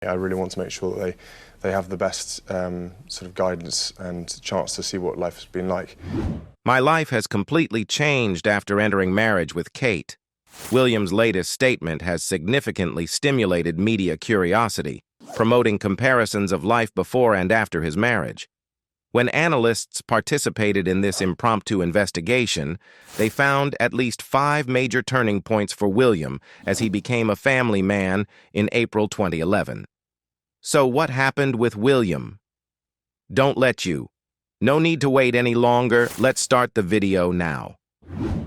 I really want to make sure that they have the best sort of guidance and chance to see what life has been like. My life has completely changed after entering marriage with Kate. William's latest statement has significantly stimulated media curiosity, promoting comparisons of life before and after his marriage. When analysts participated in this impromptu investigation, they found at least 5 major turning points for William as he became a family man in April 2011. So what happened with William? Don't let you. No need to wait any longer. Let's start the video now.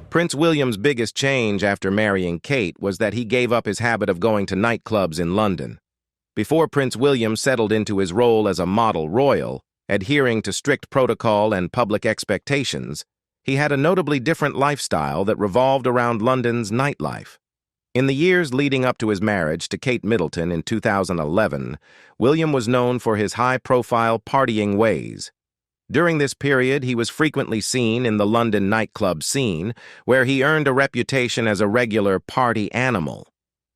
Prince William's biggest change after marrying Kate was that he gave up his habit of going to nightclubs in London. Before Prince William settled into his role as a model royal, adhering to strict protocol and public expectations, he had a notably different lifestyle that revolved around London's nightlife. In the years leading up to his marriage to Kate Middleton in 2011, William was known for his high-profile partying ways. During this period, he was frequently seen in the London nightclub scene, where he earned a reputation as a regular party animal.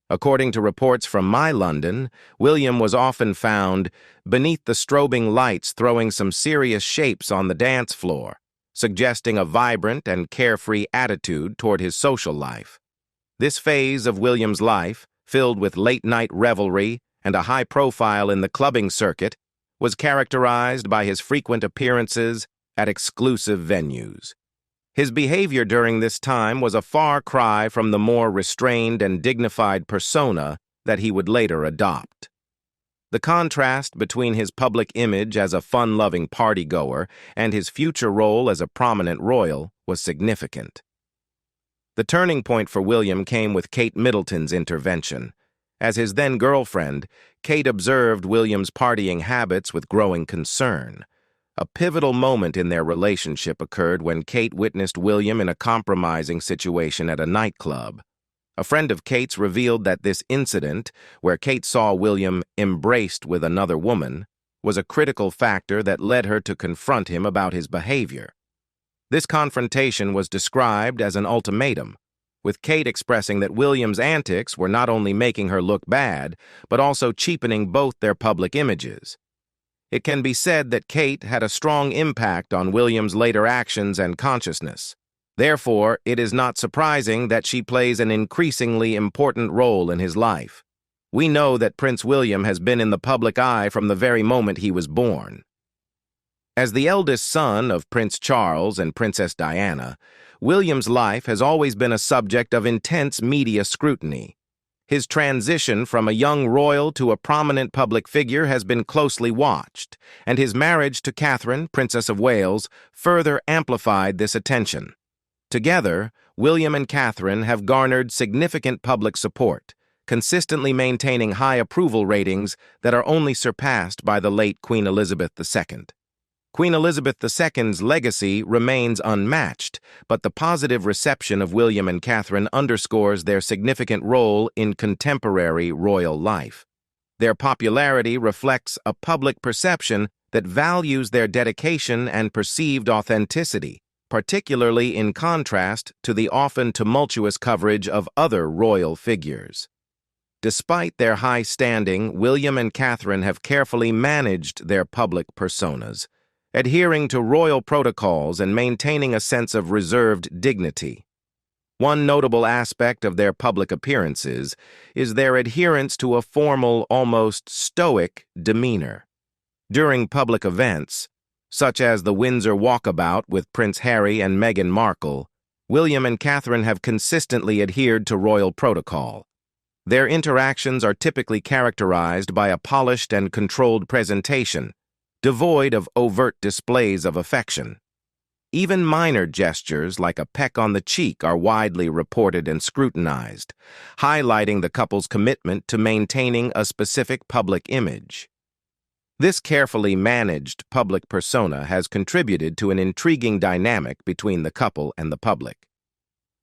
According to reports from My London, William was often found beneath the strobing lights throwing some serious shapes on the dance floor, suggesting a vibrant and carefree attitude toward his social life. This phase of William's life, filled with late-night revelry and a high profile in the clubbing circuit, was characterized by his frequent appearances at exclusive venues. His behavior during this time was a far cry from the more restrained and dignified persona that he would later adopt. The contrast between his public image as a fun-loving partygoer and his future role as a prominent royal was significant. The turning point for William came with Kate Middleton's intervention. As his then-girlfriend, Kate observed William's partying habits with growing concern. A pivotal moment in their relationship occurred when Kate witnessed William in a compromising situation at a nightclub. A friend of Kate's revealed that this incident, where Kate saw William embraced with another woman, was a critical factor that led her to confront him about his behavior. This confrontation was described as an ultimatum, with Kate expressing that William's antics were not only making her look bad, but also cheapening both their public images. It can be said that Kate had a strong impact on William's later actions and consciousness. Therefore, it is not surprising that she plays an increasingly important role in his life. We know that Prince William has been in the public eye from the very moment he was born. As the eldest son of Prince Charles and Princess Diana, William's life has always been a subject of intense media scrutiny. His transition from a young royal to a prominent public figure has been closely watched, and his marriage to Catherine, Princess of Wales, further amplified this attention. Together, William and Catherine have garnered significant public support, consistently maintaining high approval ratings that are only surpassed by the late Queen Elizabeth II. Queen Elizabeth II's legacy remains unmatched, but the positive reception of William and Catherine underscores their significant role in contemporary royal life. Their popularity reflects a public perception that values their dedication and perceived authenticity, particularly in contrast to the often tumultuous coverage of other royal figures. Despite their high standing, William and Catherine have carefully managed their public personas, adhering to royal protocols and maintaining a sense of reserved dignity. One notable aspect of their public appearances is their adherence to a formal, almost stoic demeanor. During public events, such as the Windsor Walkabout with Prince Harry and Meghan Markle, William and Catherine have consistently adhered to royal protocol. Their interactions are typically characterized by a polished and controlled presentation, devoid of overt displays of affection. Even minor gestures like a peck on the cheek are widely reported and scrutinized, highlighting the couple's commitment to maintaining a specific public image. This carefully managed public persona has contributed to an intriguing dynamic between the couple and the public.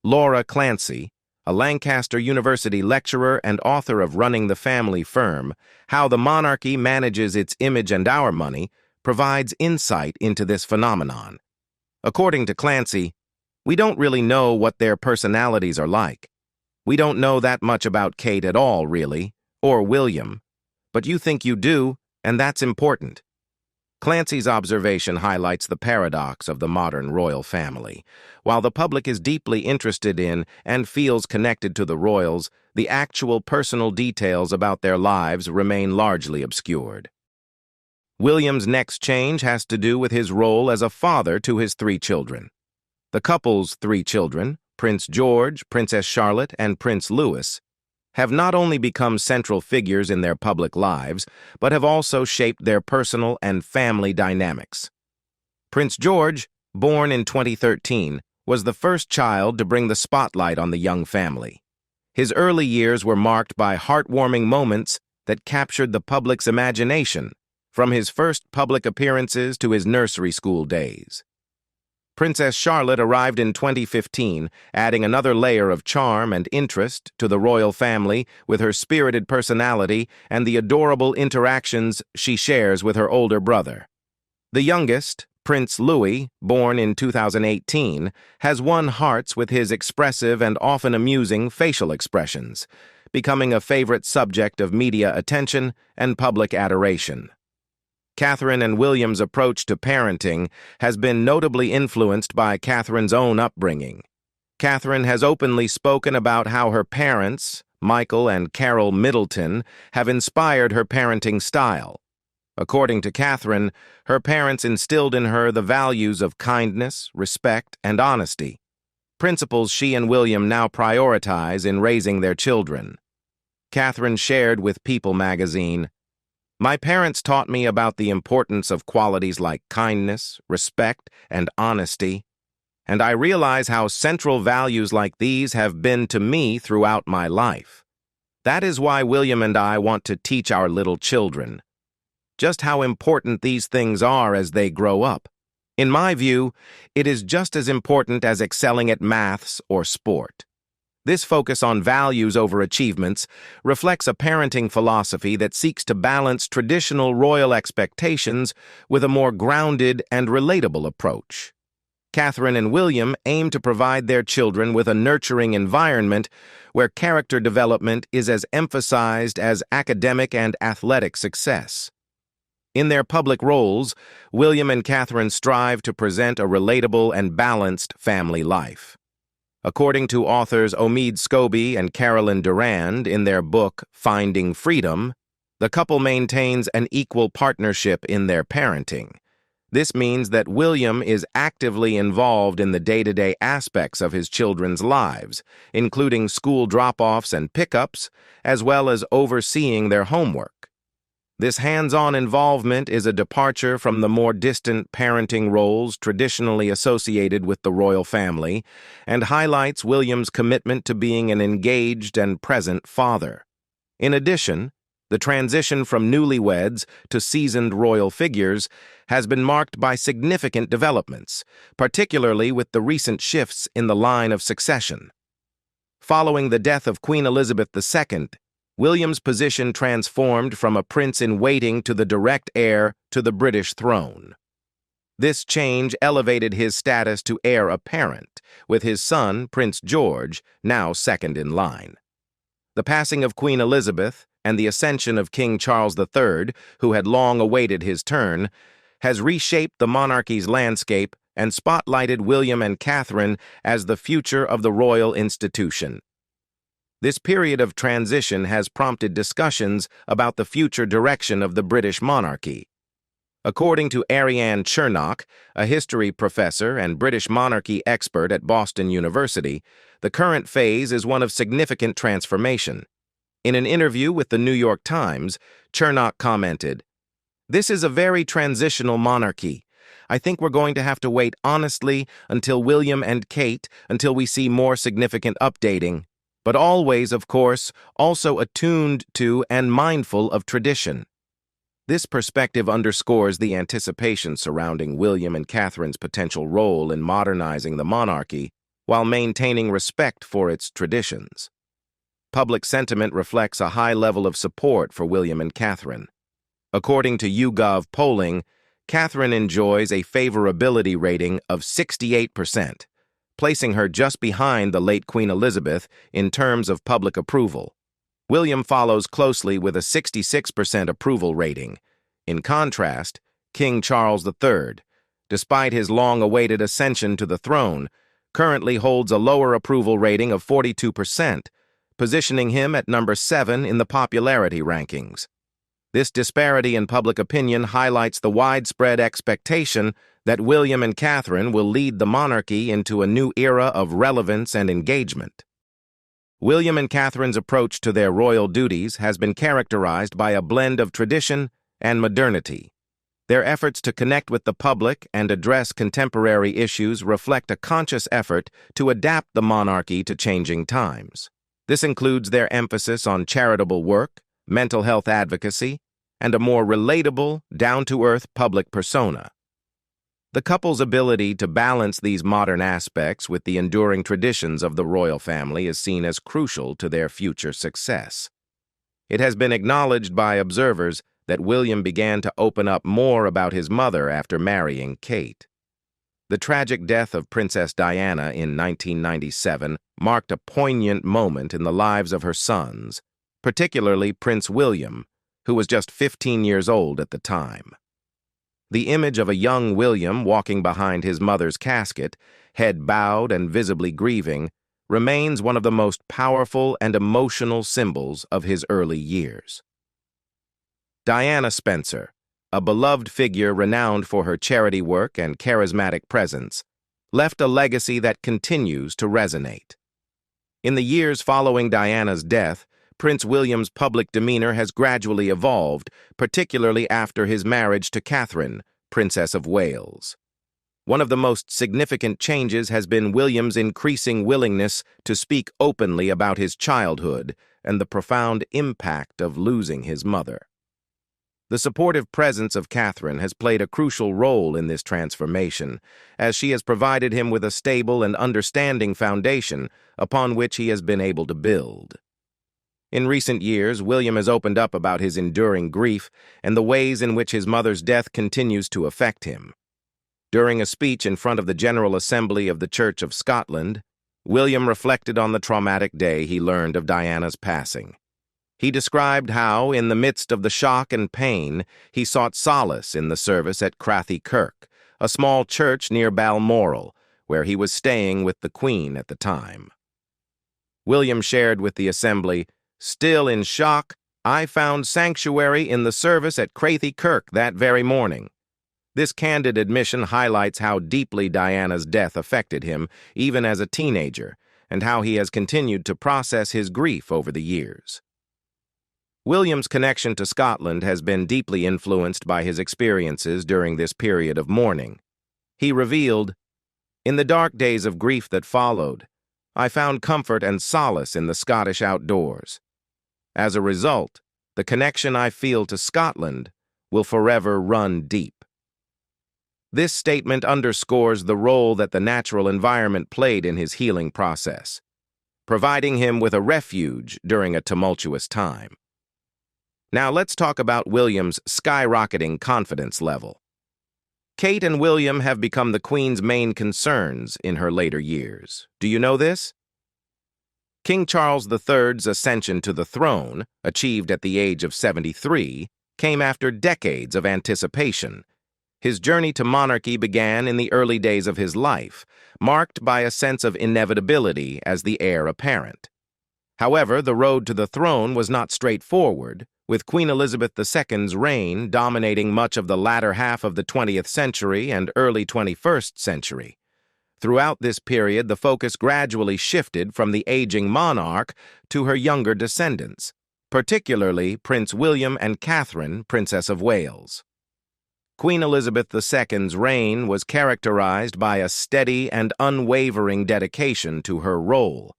Laura Clancy, a Lancaster University lecturer and author of Running the Family Firm, How the Monarchy Manages Its Image and Our Money, provides insight into this phenomenon. According to Clancy, we don't really know what their personalities are like. We don't know that much about Kate at all, really, or William. but you think you do, and that's important. Clancy's observation highlights the paradox of the modern royal family. While the public is deeply interested in and feels connected to the royals, the actual personal details about their lives remain largely obscured. William's next change has to do with his role as a father to his 3 children. The couple's 3 children, Prince George, Princess Charlotte, and Prince Louis, have not only become central figures in their public lives, but have also shaped their personal and family dynamics. Prince George, born in 2013, was the first child to bring the spotlight on the young family. His early years were marked by heartwarming moments that captured the public's imagination, from his first public appearances to his nursery school days. Princess Charlotte arrived in 2015, adding another layer of charm and interest to the royal family with her spirited personality and the adorable interactions she shares with her older brother. The youngest, Prince Louis, born in 2018, has won hearts with his expressive and often amusing facial expressions, becoming a favorite subject of media attention and public adoration. Catherine and William's approach to parenting has been notably influenced by Catherine's own upbringing. Catherine has openly spoken about how her parents, Michael and Carol Middleton, have inspired her parenting style. According to Catherine, her parents instilled in her the values of kindness, respect, and honesty, principles she and William now prioritize in raising their children. Catherine shared with People magazine, "My parents taught me about the importance of qualities like kindness, respect, and honesty, and I realize how central values like these have been to me throughout my life. That is why William and I want to teach our little children just how important these things are as they grow up. In my view, it is just as important as excelling at maths or sport. This focus on values over achievements reflects a parenting philosophy that seeks to balance traditional royal expectations with a more grounded and relatable approach." Catherine and William aim to provide their children with a nurturing environment where character development is as emphasized as academic and athletic success. In their public roles, William and Catherine strive to present a relatable and balanced family life. According to authors Omid Scobie and Carolyn Durand in their book Finding Freedom, the couple maintains an equal partnership in their parenting. This means that William is actively involved in the day-to-day aspects of his children's lives, including school drop-offs and pickups, as well as overseeing their homework. This hands-on involvement is a departure from the more distant parenting roles traditionally associated with the royal family and highlights William's commitment to being an engaged and present father. In addition, the transition from newlyweds to seasoned royal figures has been marked by significant developments, particularly with the recent shifts in the line of succession. Following the death of Queen Elizabeth II, William's position transformed from a prince-in-waiting to the direct heir to the British throne. This change elevated his status to heir apparent, with his son, Prince George, now second in line. The passing of Queen Elizabeth and the ascension of King Charles III, who had long awaited his turn, has reshaped the monarchy's landscape and spotlighted William and Catherine as the future of the royal institution. This period of transition has prompted discussions about the future direction of the British monarchy. According to Ariane Chernock, a history professor and British monarchy expert at Boston University, the current phase is one of significant transformation. In an interview with the New York Times, Chernock commented, "This is a very transitional monarchy. I think we're going to have to wait honestly until William and Kate until we see more significant updating, but always, of course, also attuned to and mindful of tradition." This perspective underscores the anticipation surrounding William and Catherine's potential role in modernizing the monarchy while maintaining respect for its traditions. Public sentiment reflects a high level of support for William and Catherine. According to YouGov polling, Catherine enjoys a favorability rating of 68%. Placing her just behind the late Queen Elizabeth in terms of public approval. William follows closely with a 66% approval rating. In contrast, King Charles III, despite his long-awaited ascension to the throne, currently holds a lower approval rating of 42%, positioning him at number 7 in the popularity rankings. This disparity in public opinion highlights the widespread expectation that William and Catherine will lead the monarchy into a new era of relevance and engagement. William and Catherine's approach to their royal duties has been characterized by a blend of tradition and modernity. Their efforts to connect with the public and address contemporary issues reflect a conscious effort to adapt the monarchy to changing times. This includes their emphasis on charitable work, mental health advocacy, and a more relatable, down-to-earth public persona. The couple's ability to balance these modern aspects with the enduring traditions of the royal family is seen as crucial to their future success. It has been acknowledged by observers that William began to open up more about his mother after marrying Kate. The tragic death of Princess Diana in 1997 marked a poignant moment in the lives of her sons, particularly Prince William, who was just 15 years old at the time. The image of a young William walking behind his mother's casket, head bowed and visibly grieving, remains one of the most powerful and emotional symbols of his early years. Diana Spencer, a beloved figure renowned for her charity work and charismatic presence, left a legacy that continues to resonate. In the years following Diana's death, Prince William's public demeanor has gradually evolved, particularly after his marriage to Catherine, Princess of Wales. One of the most significant changes has been William's increasing willingness to speak openly about his childhood and the profound impact of losing his mother. The supportive presence of Catherine has played a crucial role in this transformation, as she has provided him with a stable and understanding foundation upon which he has been able to build. In recent years, William has opened up about his enduring grief and the ways in which his mother's death continues to affect him. During a speech in front of the General Assembly of the Church of Scotland, William reflected on the traumatic day he learned of Diana's passing. He described how, in the midst of the shock and pain, he sought solace in the service at Crathy Kirk, a small church near Balmoral, where he was staying with the Queen at the time. William shared with the Assembly, "Still in shock, I found sanctuary in the service at Crathy Kirk that very morning." This candid admission highlights how deeply Diana's death affected him, even as a teenager, and how he has continued to process his grief over the years. William's connection to Scotland has been deeply influenced by his experiences during this period of mourning. He revealed, "In the dark days of grief that followed, I found comfort and solace in the Scottish outdoors. As a result, the connection I feel to Scotland will forever run deep." This statement underscores the role that the natural environment played in his healing process, providing him with a refuge during a tumultuous time. Now let's talk about William's skyrocketing confidence level. Kate and William have become the Queen's main concerns in her later years. Do you know this? King Charles III's ascension to the throne, achieved at the age of 73, came after decades of anticipation. His journey to monarchy began in the early days of his life, marked by a sense of inevitability as the heir apparent. However, the road to the throne was not straightforward, with Queen Elizabeth II's reign dominating much of the latter half of the 20th century and early 21st century. Throughout this period, the focus gradually shifted from the aging monarch to her younger descendants, particularly Prince William and Catherine, Princess of Wales. Queen Elizabeth II's reign was characterized by a steady and unwavering dedication to her role.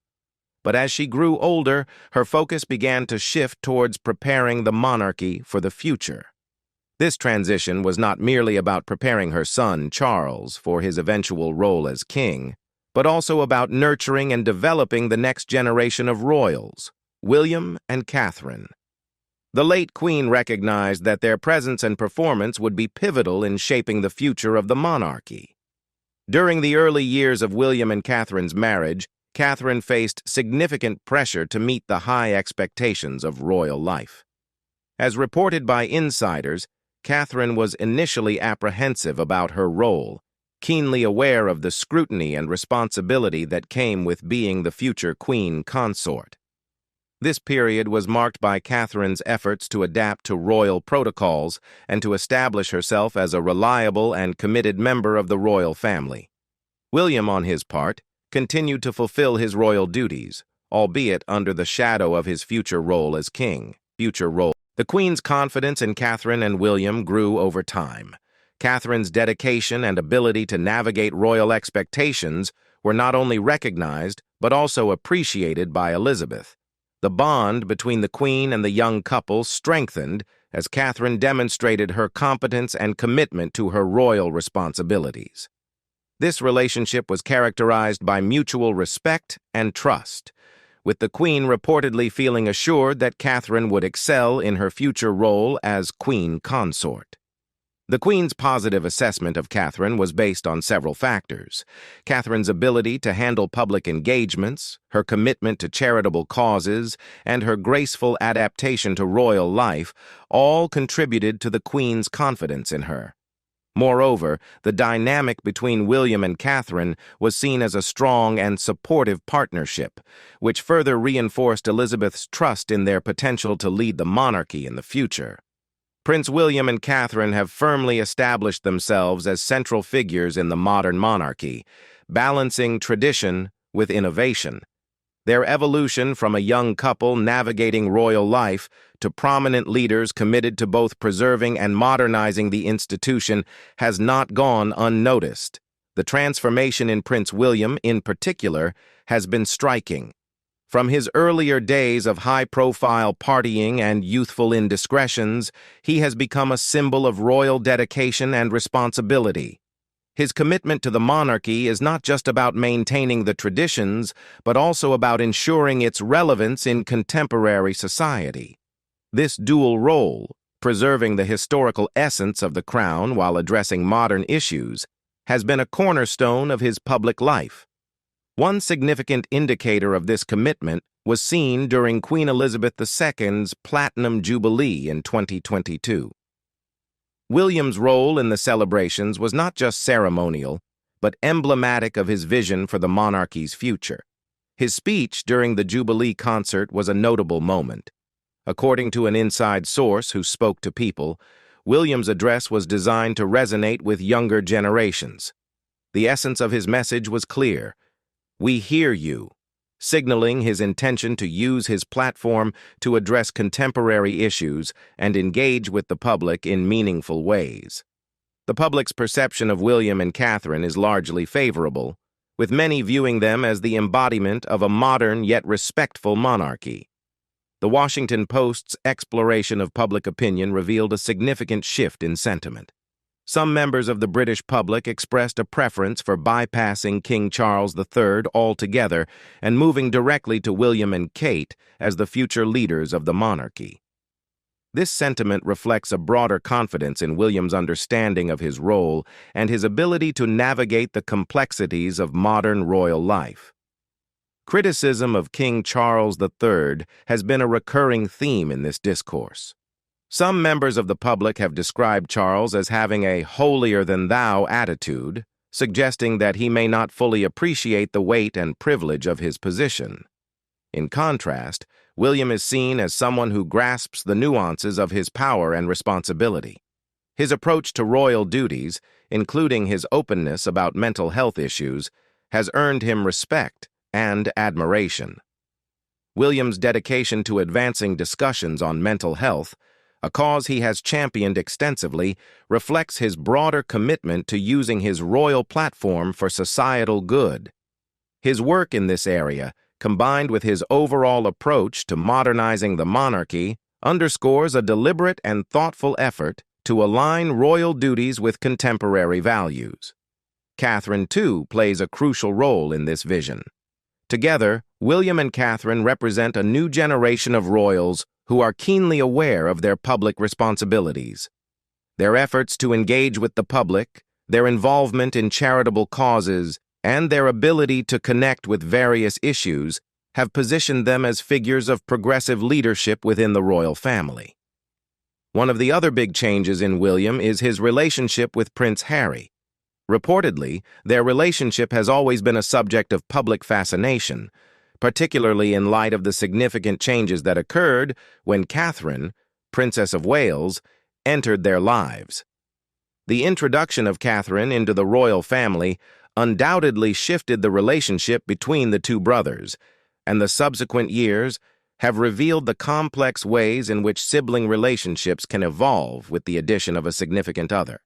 But as she grew older, her focus began to shift towards preparing the monarchy for the future. This transition was not merely about preparing her son, Charles, for his eventual role as king, but also about nurturing and developing the next generation of royals, William and Catherine. The late Queen recognized that their presence and performance would be pivotal in shaping the future of the monarchy. During the early years of William and Catherine's marriage, Catherine faced significant pressure to meet the high expectations of royal life. As reported by insiders, Catherine was initially apprehensive about her role, keenly aware of the scrutiny and responsibility that came with being the future queen consort. This period was marked by Catherine's efforts to adapt to royal protocols and to establish herself as a reliable and committed member of the royal family. William, on his part, continued to fulfill his royal duties, albeit under the shadow of his future role as king. The Queen's confidence in Catherine and William grew over time. Catherine's dedication and ability to navigate royal expectations were not only recognized, but also appreciated by Elizabeth. The bond between the Queen and the young couple strengthened as Catherine demonstrated her competence and commitment to her royal responsibilities. This relationship was characterized by mutual respect and trust, with the Queen reportedly feeling assured that Catherine would excel in her future role as Queen Consort. The Queen's positive assessment of Catherine was based on several factors. Catherine's ability to handle public engagements, her commitment to charitable causes, and her graceful adaptation to royal life all contributed to the Queen's confidence in her. Moreover, the dynamic between William and Catherine was seen as a strong and supportive partnership, which further reinforced Elizabeth's trust in their potential to lead the monarchy in the future. Prince William and Catherine have firmly established themselves as central figures in the modern monarchy, balancing tradition with innovation. Their evolution from a young couple navigating royal life to prominent leaders committed to both preserving and modernizing the institution has not gone unnoticed. The transformation in Prince William, in particular, has been striking. From his earlier days of high-profile partying and youthful indiscretions, he has become a symbol of royal dedication and responsibility. His commitment to the monarchy is not just about maintaining the traditions, but also about ensuring its relevance in contemporary society. This dual role, preserving the historical essence of the crown while addressing modern issues, has been a cornerstone of his public life. One significant indicator of this commitment was seen during Queen Elizabeth II's Platinum Jubilee in 2022. William's role in the celebrations was not just ceremonial, but emblematic of his vision for the monarchy's future. His speech during the Jubilee concert was a notable moment. According to an inside source who spoke to People, William's address was designed to resonate with younger generations. The essence of his message was clear: "We hear you," signaling his intention to use his platform to address contemporary issues and engage with the public in meaningful ways. The public's perception of William and Catherine is largely favorable, with many viewing them as the embodiment of a modern yet respectful monarchy. The Washington Post's exploration of public opinion revealed a significant shift in sentiment. Some members of the British public expressed a preference for bypassing King Charles III altogether and moving directly to William and Kate as the future leaders of the monarchy. This sentiment reflects a broader confidence in William's understanding of his role and his ability to navigate the complexities of modern royal life. Criticism of King Charles III has been a recurring theme in this discourse. Some members of the public have described Charles as having a holier-than-thou attitude, suggesting that he may not fully appreciate the weight and privilege of his position. In contrast, William is seen as someone who grasps the nuances of his power and responsibility. His approach to royal duties, including his openness about mental health issues, has earned him respect and admiration. William's dedication to advancing discussions on mental health, a cause he has championed extensively, reflects his broader commitment to using his royal platform for societal good. His work in this area, combined with his overall approach to modernizing the monarchy, underscores a deliberate and thoughtful effort to align royal duties with contemporary values. Catherine, too, plays a crucial role in this vision. Together, William and Catherine represent a new generation of royals who are keenly aware of their public responsibilities. Their efforts to engage with the public, their involvement in charitable causes, and their ability to connect with various issues have positioned them as figures of progressive leadership within the royal family. One of the other big changes in William is his relationship with Prince Harry. Reportedly, their relationship has always been a subject of public fascination, particularly in light of the significant changes that occurred when Catherine, Princess of Wales, entered their lives. The introduction of Catherine into the royal family undoubtedly shifted the relationship between the two brothers, and the subsequent years have revealed the complex ways in which sibling relationships can evolve with the addition of a significant other.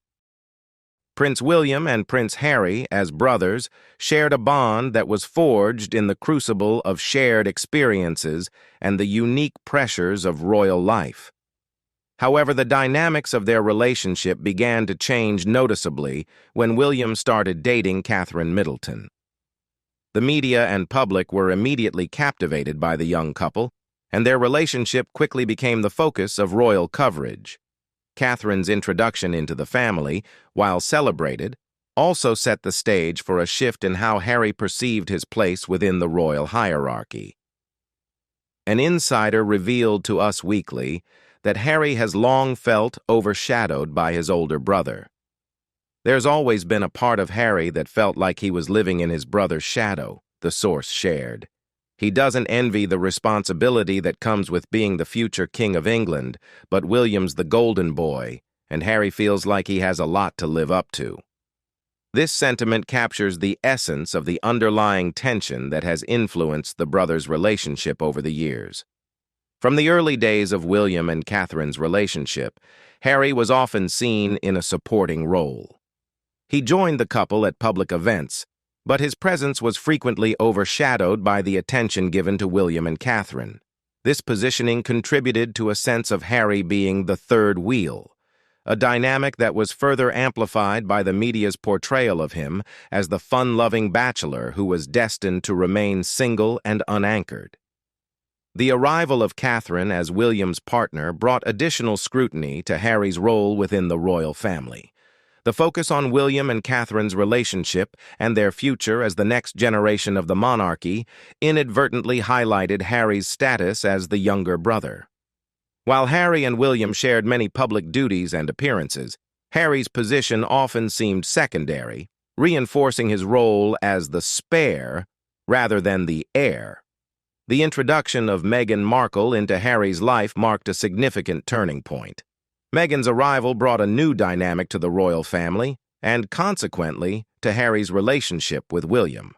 Prince William and Prince Harry, as brothers, shared a bond that was forged in the crucible of shared experiences and the unique pressures of royal life. However, the dynamics of their relationship began to change noticeably when William started dating Catherine Middleton. The media and public were immediately captivated by the young couple, and their relationship quickly became the focus of royal coverage. Catherine's introduction into the family, while celebrated, also set the stage for a shift in how Harry perceived his place within the royal hierarchy. An insider revealed to Us Weekly that Harry has long felt overshadowed by his older brother. There's always been a part of Harry that felt like he was living in his brother's shadow, the source shared. He doesn't envy the responsibility that comes with being the future King of England, but William's the golden boy, and Harry feels like he has a lot to live up to. This sentiment captures the essence of the underlying tension that has influenced the brothers' relationship over the years. From the early days of William and Catherine's relationship, Harry was often seen in a supporting role. He joined the couple at public events, but his presence was frequently overshadowed by the attention given to William and Catherine. This positioning contributed to a sense of Harry being the third wheel, a dynamic that was further amplified by the media's portrayal of him as the fun-loving bachelor who was destined to remain single and unanchored. The arrival of Catherine as William's partner brought additional scrutiny to Harry's role within the royal family. The focus on William and Catherine's relationship and their future as the next generation of the monarchy inadvertently highlighted Harry's status as the younger brother. While Harry and William shared many public duties and appearances, Harry's position often seemed secondary, reinforcing his role as the spare rather than the heir. The introduction of Meghan Markle into Harry's life marked a significant turning point. Meghan's arrival brought a new dynamic to the royal family, and consequently, to Harry's relationship with William.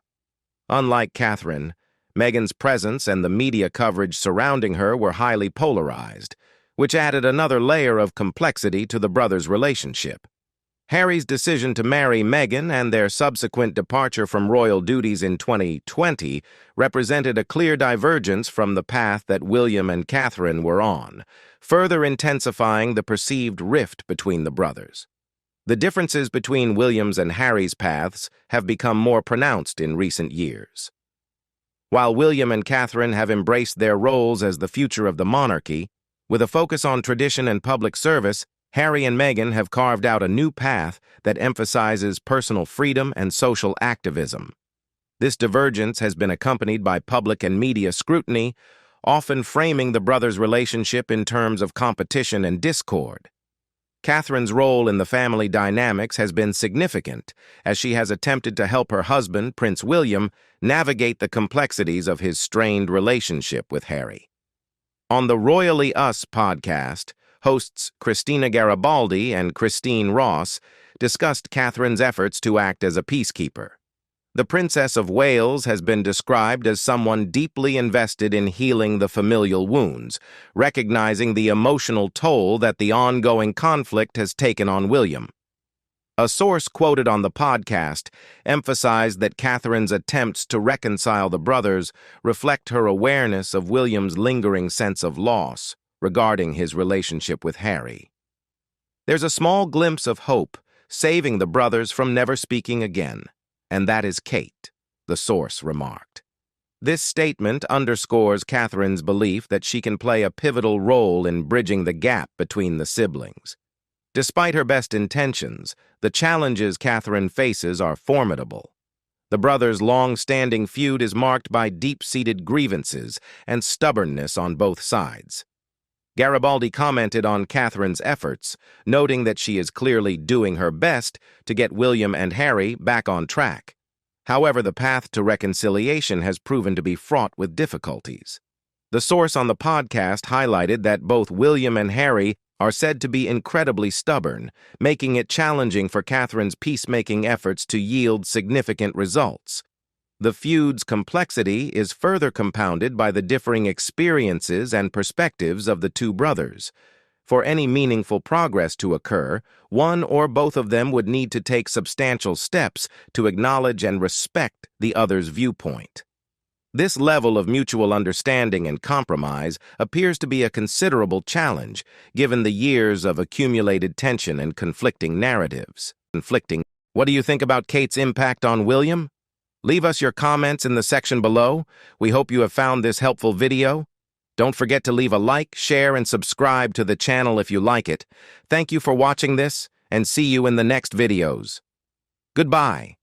Unlike Catherine, Meghan's presence and the media coverage surrounding her were highly polarized, which added another layer of complexity to the brothers' relationship. Harry's decision to marry Meghan and their subsequent departure from royal duties in 2020 represented a clear divergence from the path that William and Catherine were on, further intensifying the perceived rift between the brothers. The differences between William's and Harry's paths have become more pronounced in recent years. While William and Catherine have embraced their roles as the future of the monarchy, with a focus on tradition and public service, Harry and Meghan have carved out a new path that emphasizes personal freedom and social activism. This divergence has been accompanied by public and media scrutiny, often framing the brothers' relationship in terms of competition and discord. Catherine's role in the family dynamics has been significant, as she has attempted to help her husband, Prince William, navigate the complexities of his strained relationship with Harry. On the Royally Us podcast, hosts Christina Garibaldi and Christine Ross discussed Catherine's efforts to act as a peacekeeper. The Princess of Wales has been described as someone deeply invested in healing the familial wounds, recognizing the emotional toll that the ongoing conflict has taken on William. A source quoted on the podcast emphasized that Catherine's attempts to reconcile the brothers reflect her awareness of William's lingering sense of loss regarding his relationship with Harry. There's a small glimpse of hope, saving the brothers from never speaking again, and that is Kate, the source remarked. This statement underscores Catherine's belief that she can play a pivotal role in bridging the gap between the siblings. Despite her best intentions, the challenges Catherine faces are formidable. The brothers' long-standing feud is marked by deep-seated grievances and stubbornness on both sides. Garibaldi commented on Catherine's efforts, noting that she is clearly doing her best to get William and Harry back on track. However, the path to reconciliation has proven to be fraught with difficulties. The source on the podcast highlighted that both William and Harry are said to be incredibly stubborn, making it challenging for Catherine's peacemaking efforts to yield significant results. The feud's complexity is further compounded by the differing experiences and perspectives of the two brothers. For any meaningful progress to occur, one or both of them would need to take substantial steps to acknowledge and respect the other's viewpoint. This level of mutual understanding and compromise appears to be a considerable challenge, given the years of accumulated tension and conflicting narratives. What do you think about Kate's impact on William? Leave us your comments in the section below. We hope you have found this helpful video. Don't forget to leave a like, share, and subscribe to the channel if you like it. Thank you for watching this, and see you in the next videos. Goodbye.